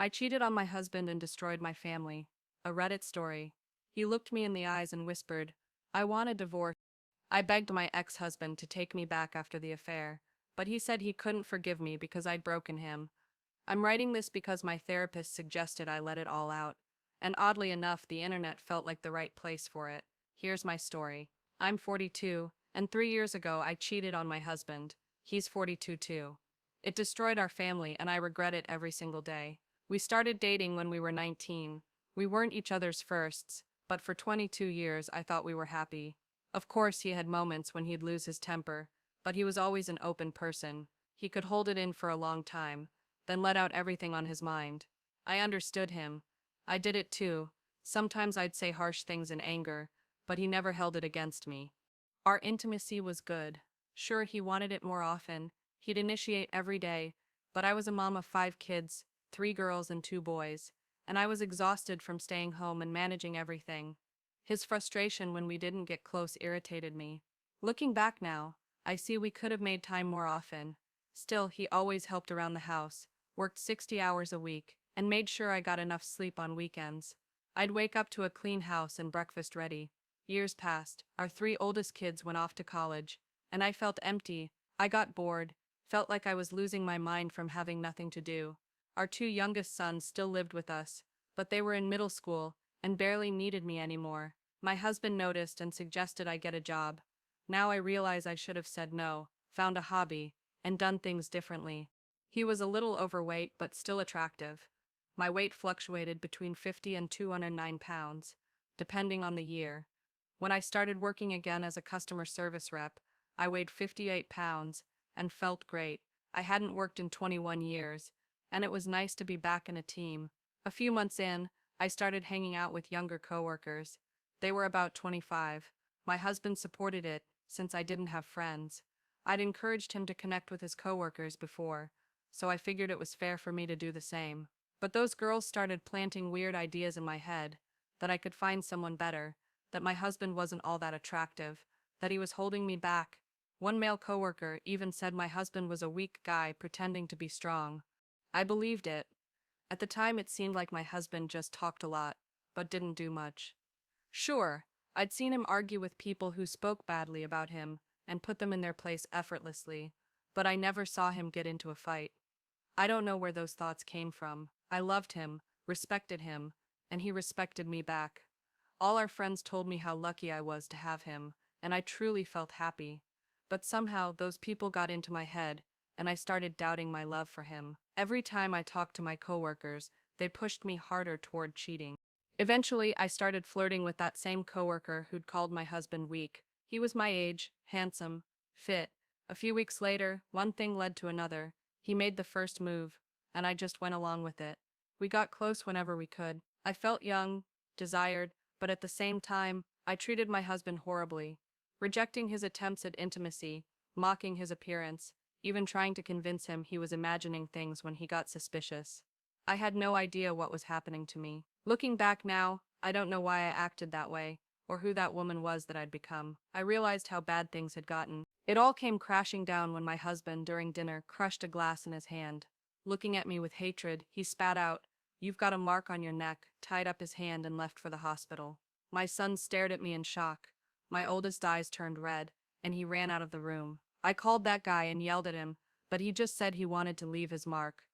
I cheated on my husband and destroyed my family. A Reddit story. He looked me in the eyes and whispered, I want a divorce. I begged my ex-husband to take me back after the affair, but he said he couldn't forgive me because I'd broken him. I'm writing this because my therapist suggested I let it all out, and oddly enough, the internet felt like the right place for it. Here's my story. I'm 42, and 3 years ago I cheated on my husband. He's 42 too. It destroyed our family, and I regret it every single day. We started dating when we were 19. We weren't each other's firsts, but for 22 years I thought we were happy. Of course, he had moments when he'd lose his temper, but he was always an open person. He could hold it in for a long time, then let out everything on his mind. I understood him. I did it too. Sometimes I'd say harsh things in anger, but he never held it against me. Our intimacy was good. Sure, he wanted it more often. He'd initiate every day, but I was a mom of 5 kids, 3 girls and 2 boys, and I was exhausted from staying home and managing everything. His frustration when we didn't get close irritated me. Looking back now, I see we could have made time more often. Still, he always helped around the house, worked 60 hours a week, and made sure I got enough sleep on weekends. I'd wake up to a clean house and breakfast ready. Years passed, our 3 oldest kids went off to college, and I felt empty. I got bored, felt like I was losing my mind from having nothing to do. Our 2 youngest sons still lived with us, but they were in middle school and barely needed me anymore. My husband noticed and suggested I get a job. Now I realize I should have said no, found a hobby, and done things differently. He was a little overweight but still attractive. My weight fluctuated between 50 and 209 pounds, depending on the year. When I started working again as a customer service rep, I weighed 58 pounds and felt great. I hadn't worked in 21 years, and it was nice to be back in a team. A few months in, I started hanging out with younger coworkers. They were about 25. My husband supported it, since I didn't have friends. I'd encouraged him to connect with his coworkers before, so I figured it was fair for me to do the same. But those girls started planting weird ideas in my head, that I could find someone better, that my husband wasn't all that attractive, that he was holding me back. One male coworker even said my husband was a weak guy pretending to be strong. I believed it. At the time it seemed like my husband just talked a lot, but didn't do much. Sure, I'd seen him argue with people who spoke badly about him and put them in their place effortlessly, but I never saw him get into a fight. I don't know where those thoughts came from. I loved him, respected him, and he respected me back. All our friends told me how lucky I was to have him, and I truly felt happy. But somehow those people got into my head, and I started doubting my love for him. Every time I talked to my coworkers, they pushed me harder toward cheating. Eventually, I started flirting with that same coworker who'd called my husband weak. He was my age, handsome, fit. A few weeks later, one thing led to another. He made the first move, and I just went along with it. We got close whenever we could. I felt young, desired, but at the same time, I treated my husband horribly, rejecting his attempts at intimacy, mocking his appearance, even trying to convince him he was imagining things when he got suspicious. I had no idea what was happening to me. Looking back now, I don't know why I acted that way, or who that woman was that I'd become. I realized how bad things had gotten. It all came crashing down when my husband, during dinner, crushed a glass in his hand. Looking at me with hatred, he spat out, "You've got a mark on your neck," tied up his hand and left for the hospital. My son stared at me in shock. My oldest eyes turned red, and he ran out of the room. I called that guy and yelled at him, but he just said he wanted to leave his mark.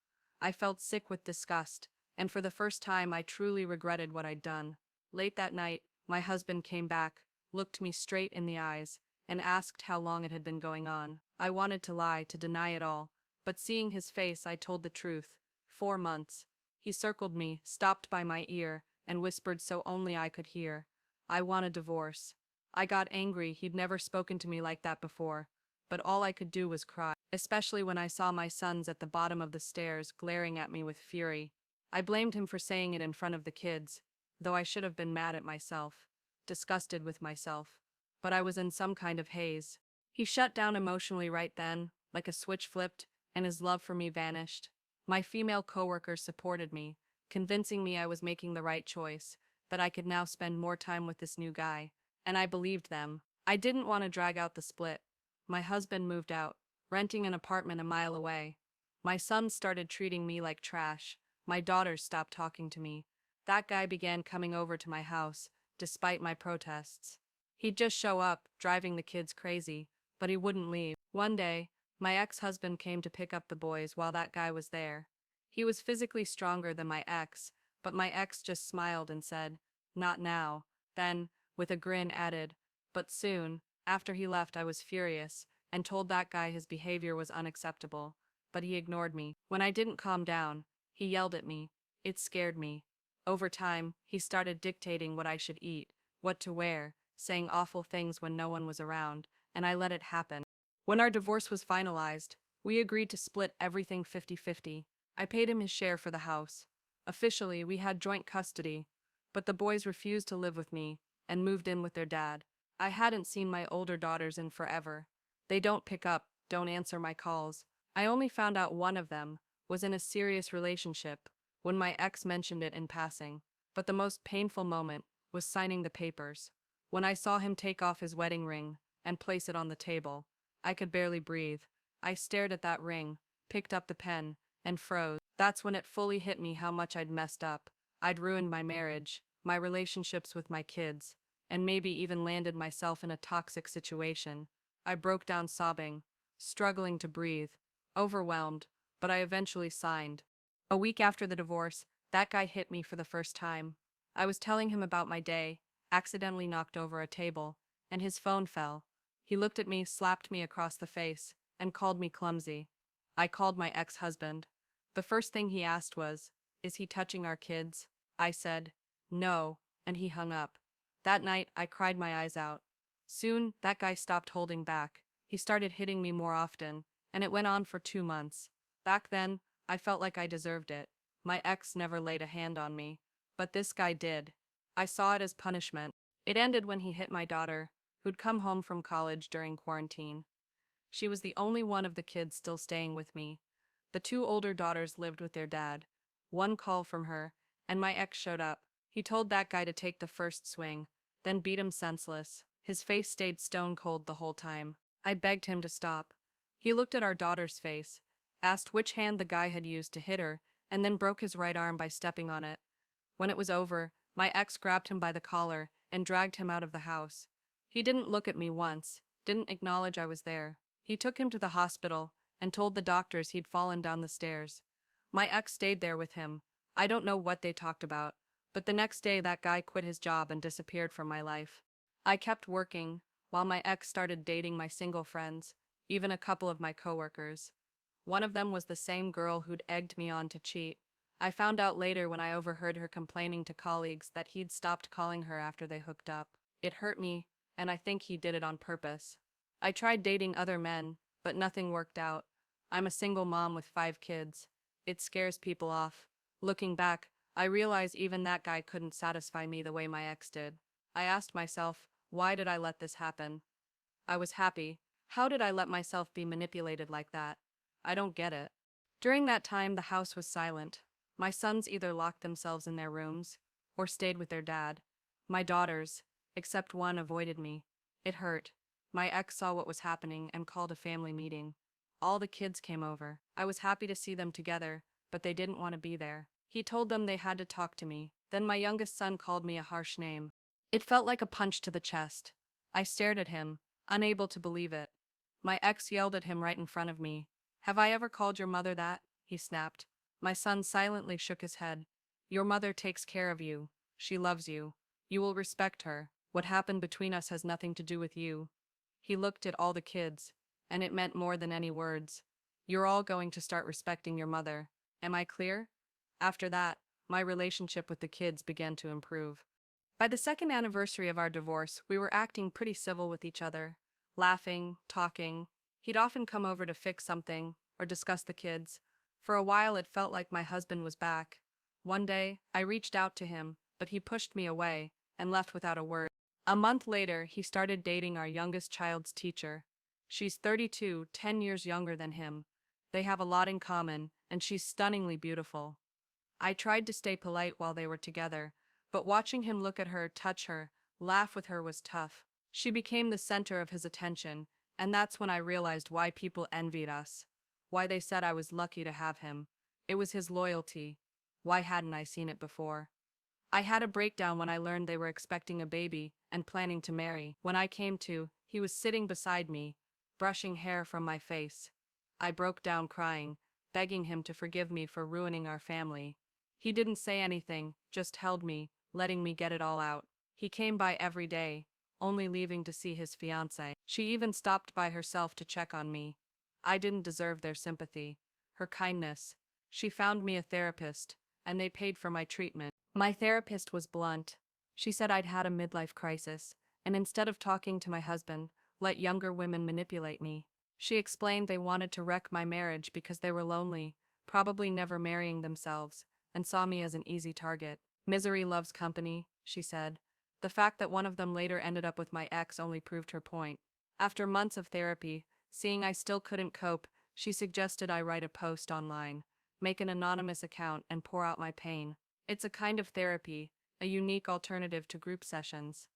I felt sick with disgust, and for the first time I truly regretted what I'd done. Late that night, my husband came back, looked me straight in the eyes, and asked how long it had been going on. I wanted to lie, to deny it all, but seeing his face I told the truth. 4 months. He circled me, stopped by my ear, and whispered so only I could hear, "I want a divorce." I got angry. He'd never spoken to me like that before, but all I could do was cry, especially when I saw my sons at the bottom of the stairs glaring at me with fury. I blamed him for saying it in front of the kids, though I should have been mad at myself, disgusted with myself, but I was in some kind of haze. He shut down emotionally right then, like a switch flipped, and his love for me vanished. My female coworkers supported me, convincing me I was making the right choice, that I could now spend more time with this new guy, and I believed them. I didn't want to drag out the split. My husband moved out, renting an apartment a mile away. My sons started treating me like trash. My daughters stopped talking to me. That guy began coming over to my house, despite my protests. He'd just show up, driving the kids crazy, but he wouldn't leave. One day, my ex-husband came to pick up the boys while that guy was there. He was physically stronger than my ex, but my ex just smiled and said, "Not now." Then, with a grin, added, "But soon." After he left, I was furious and told that guy his behavior was unacceptable, but he ignored me. When I didn't calm down, he yelled at me. It scared me. Over time, he started dictating what I should eat, what to wear, saying awful things when no one was around, and I let it happen. When our divorce was finalized, we agreed to split everything 50-50. I paid him his share for the house. Officially, we had joint custody, but the boys refused to live with me and moved in with their dad. I hadn't seen my older daughters in forever. They don't pick up, don't answer my calls. I only found out one of them was in a serious relationship when my ex mentioned it in passing. But the most painful moment was signing the papers. When I saw him take off his wedding ring and place it on the table, I could barely breathe. I stared at that ring, picked up the pen, and froze. That's when it fully hit me how much I'd messed up. I'd ruined my marriage, my relationships with my kids, and maybe even landed myself in a toxic situation. I broke down sobbing, struggling to breathe, overwhelmed, but I eventually signed. A week after the divorce, that guy hit me for the first time. I was telling him about my day, accidentally knocked over a table, and his phone fell. He looked at me, slapped me across the face, and called me clumsy. I called my ex-husband. The first thing he asked was, "Is he touching our kids?" I said, "No," and he hung up. That night, I cried my eyes out. Soon, that guy stopped holding back. He started hitting me more often, and it went on for 2 months. Back then, I felt like I deserved it. My ex never laid a hand on me, but this guy did. I saw it as punishment. It ended when he hit my daughter, who'd come home from college during quarantine. She was the only one of the kids still staying with me. The two older daughters lived with their dad. One call from her, and my ex showed up. He told that guy to take the first swing, then beat him senseless. His face stayed stone cold the whole time. I begged him to stop. He looked at our daughter's face, asked which hand the guy had used to hit her, and then broke his right arm by stepping on it. When it was over, my ex grabbed him by the collar and dragged him out of the house. He didn't look at me once, didn't acknowledge I was there. He took him to the hospital and told the doctors he'd fallen down the stairs. My ex stayed there with him. I don't know what they talked about, but the next day that guy quit his job and disappeared from my life. I kept working, while my ex started dating my single friends, even a couple of my coworkers. One of them was the same girl who'd egged me on to cheat. I found out later when I overheard her complaining to colleagues that he'd stopped calling her after they hooked up. It hurt me, and I think he did it on purpose. I tried dating other men, but nothing worked out. I'm a single mom with 5 kids. It scares people off. Looking back, I realize even that guy couldn't satisfy me the way my ex did. I asked myself, why did I let this happen? I was happy. How did I let myself be manipulated like that? I don't get it. During that time, the house was silent. My sons either locked themselves in their rooms or stayed with their dad. My daughters, except one, avoided me. It hurt. My ex saw what was happening and called a family meeting. All the kids came over. I was happy to see them together, but they didn't want to be there. He told them they had to talk to me. Then my youngest son called me a harsh name. It felt like a punch to the chest. I stared at him, unable to believe it. My ex yelled at him right in front of me. "Have I ever called your mother that?" he snapped. My son silently shook his head. "Your mother takes care of you. She loves you. You will respect her. What happened between us has nothing to do with you." He looked at all the kids, and it meant more than any words. "You're all going to start respecting your mother. Am I clear?" After that, my relationship with the kids began to improve. By the second anniversary of our divorce, we were acting pretty civil with each other, laughing, talking. He'd often come over to fix something or discuss the kids. For a while, it felt like my husband was back. One day, I reached out to him, but he pushed me away and left without a word. A month later, he started dating our youngest child's teacher. She's 32, 10 years younger than him. They have a lot in common, and she's stunningly beautiful. I tried to stay polite while they were together, but watching him look at her, touch her, laugh with her was tough. She became the center of his attention, and that's when I realized why people envied us. Why they said I was lucky to have him. It was his loyalty. Why hadn't I seen it before? I had a breakdown when I learned they were expecting a baby and planning to marry. When I came to, he was sitting beside me, brushing hair from my face. I broke down crying, begging him to forgive me for ruining our family. He didn't say anything, just held me, letting me get it all out. He came by every day, only leaving to see his fiancée. She even stopped by herself to check on me. I didn't deserve their sympathy, her kindness. She found me a therapist, and they paid for my treatment. My therapist was blunt. She said I'd had a midlife crisis, and instead of talking to my husband, let younger women manipulate me. She explained they wanted to wreck my marriage because they were lonely, probably never marrying themselves, and saw me as an easy target. Misery loves company, she said. The fact that one of them later ended up with my ex only proved her point. After months of therapy, seeing I still couldn't cope, she suggested I write a post online, make an anonymous account, and pour out my pain. It's a kind of therapy, a unique alternative to group sessions.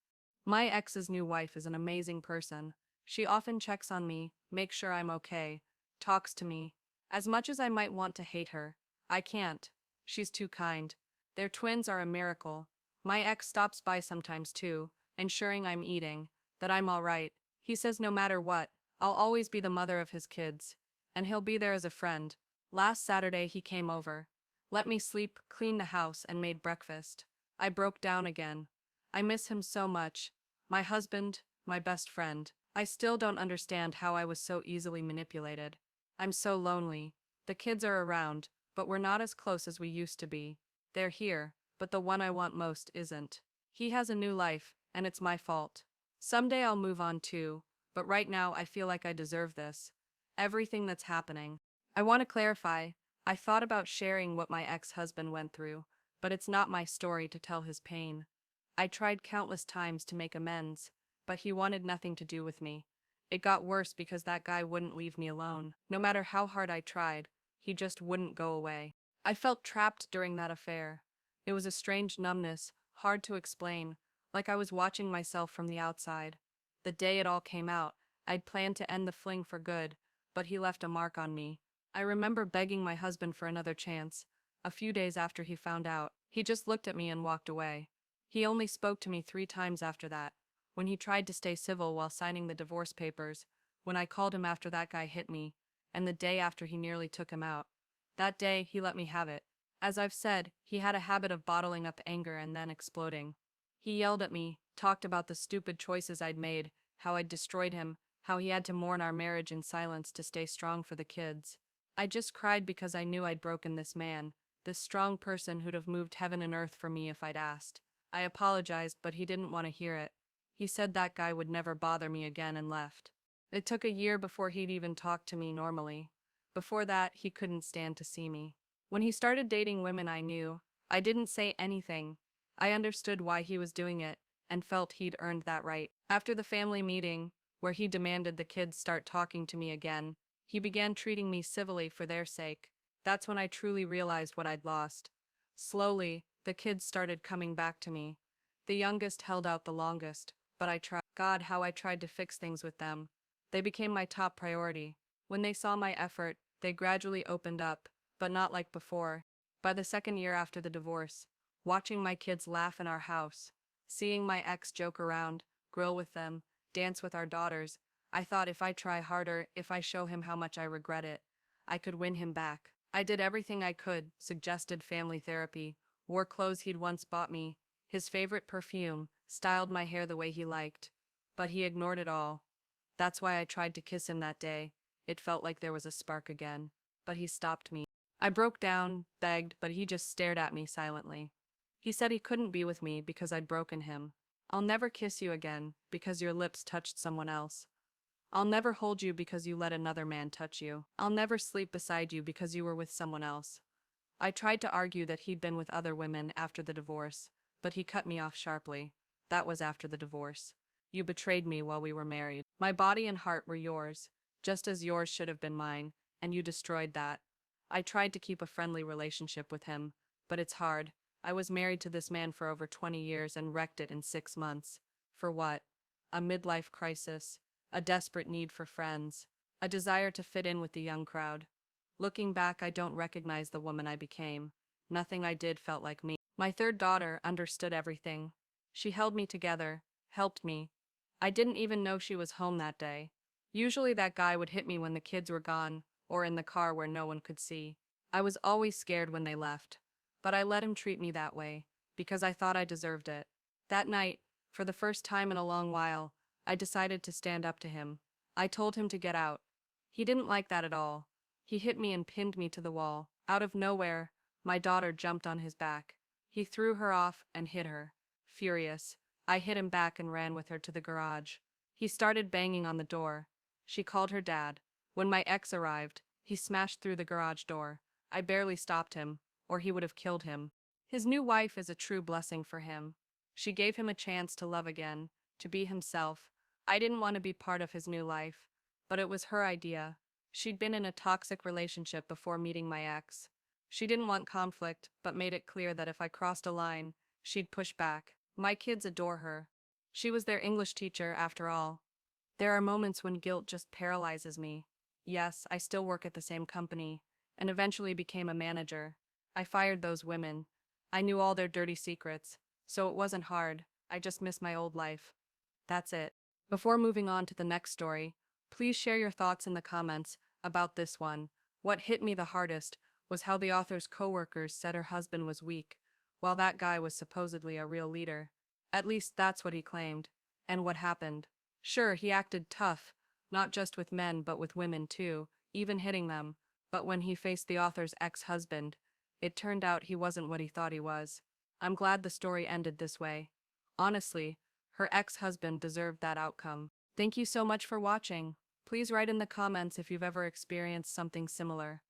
My ex's new wife is an amazing person. She often checks on me, makes sure I'm okay, talks to me. As much as I might want to hate her, I can't. She's too kind. Their twins are a miracle. My ex stops by sometimes too, ensuring I'm eating, that I'm all right. He says no matter what, I'll always be the mother of his kids, and he'll be there as a friend. Last Saturday he came over, let me sleep, cleaned the house, and made breakfast. I broke down again. I miss him so much. My husband, my best friend. I still don't understand how I was so easily manipulated. I'm so lonely. The kids are around, but we're not as close as we used to be. They're here, but the one I want most isn't. He has a new life, and it's my fault. Someday I'll move on too, but right now I feel like I deserve this. Everything that's happening. I want to clarify, I thought about sharing what my ex-husband went through, but it's not my story to tell his pain. I tried countless times to make amends, but he wanted nothing to do with me. It got worse because that guy wouldn't leave me alone. No matter how hard I tried, he just wouldn't go away. I felt trapped during that affair. It was a strange numbness, hard to explain, like I was watching myself from the outside. The day it all came out, I'd planned to end the fling for good, but he left a mark on me. I remember begging my husband for another chance. A few days after he found out, he just looked at me and walked away. He only spoke to me 3 times after that. When he tried to stay civil while signing the divorce papers, when I called him after that guy hit me, and the day after he nearly took him out. That day, he let me have it. As I've said, he had a habit of bottling up anger and then exploding. He yelled at me, talked about the stupid choices I'd made, how I'd destroyed him, how he had to mourn our marriage in silence to stay strong for the kids. I just cried because I knew I'd broken this man, this strong person who'd have moved heaven and earth for me if I'd asked. I apologized, but he didn't want to hear it. He said that guy would never bother me again and left. It took a year before he'd even talk to me normally. Before that, he couldn't stand to see me. When he started dating women I knew, I didn't say anything. I understood why he was doing it, and felt he'd earned that right. After the family meeting, where he demanded the kids start talking to me again, he began treating me civilly for their sake. That's when I truly realized what I'd lost. Slowly, the kids started coming back to me. The youngest held out the longest, but I tried. God, how I tried to fix things with them. They became my top priority. When they saw my effort, they gradually opened up, but not like before. By the second year after the divorce, watching my kids laugh in our house, seeing my ex joke around, grill with them, dance with our daughters, I thought if I try harder, if I show him how much I regret it, I could win him back. I did everything I could, suggested family therapy, wore clothes he'd once bought me, his favorite perfume, styled my hair the way he liked. But he ignored it all. That's why I tried to kiss him that day. It felt like there was a spark again. But he stopped me. I broke down, begged, but he just stared at me silently. He said he couldn't be with me because I'd broken him. I'll never kiss you again because your lips touched someone else. I'll never hold you because you let another man touch you. I'll never sleep beside you because you were with someone else. I tried to argue that he'd been with other women after the divorce, but he cut me off sharply. That was after the divorce. You betrayed me while we were married. My body and heart were yours, just as yours should have been mine, and you destroyed that. I tried to keep a friendly relationship with him, but it's hard. I was married to this man for over 20 years and wrecked it in 6 months. For what? A midlife crisis, a desperate need for friends, a desire to fit in with the young crowd. Looking back, I don't recognize the woman I became. Nothing I did felt like me. My third daughter understood everything. She held me together, helped me. I didn't even know she was home that day. Usually that guy would hit me when the kids were gone, or in the car where no one could see. I was always scared when they left. But I let him treat me that way, because I thought I deserved it. That night, for the first time in a long while, I decided to stand up to him. I told him to get out. He didn't like that at all. He hit me and pinned me to the wall. Out of nowhere, my daughter jumped on his back. He threw her off and hit her. Furious, I hit him back and ran with her to the garage. He started banging on the door. She called her dad. When my ex arrived, he smashed through the garage door. I barely stopped him, or he would have killed him. His new wife is a true blessing for him. She gave him a chance to love again, to be himself. I didn't want to be part of his new life, but it was her idea. She'd been in a toxic relationship before meeting my ex. She didn't want conflict, but made it clear that if I crossed a line, she'd push back. My kids adore her. She was their English teacher, after all. There are moments when guilt just paralyzes me. Yes, I still work at the same company, and eventually became a manager. I fired those women. I knew all their dirty secrets, so it wasn't hard. I just miss my old life. That's it. Before moving on to the next story, please share your thoughts in the comments about this one. What hit me the hardest was how the author's coworkers said her husband was weak, while that guy was supposedly a real leader. At least that's what he claimed. And what happened? Sure, he acted tough, not just with men but with women too, even hitting them. But when he faced the author's ex-husband, it turned out he wasn't what he thought he was. I'm glad the story ended this way. Honestly, her ex-husband deserved that outcome. Thank you so much for watching. Please write in the comments if you've ever experienced something similar.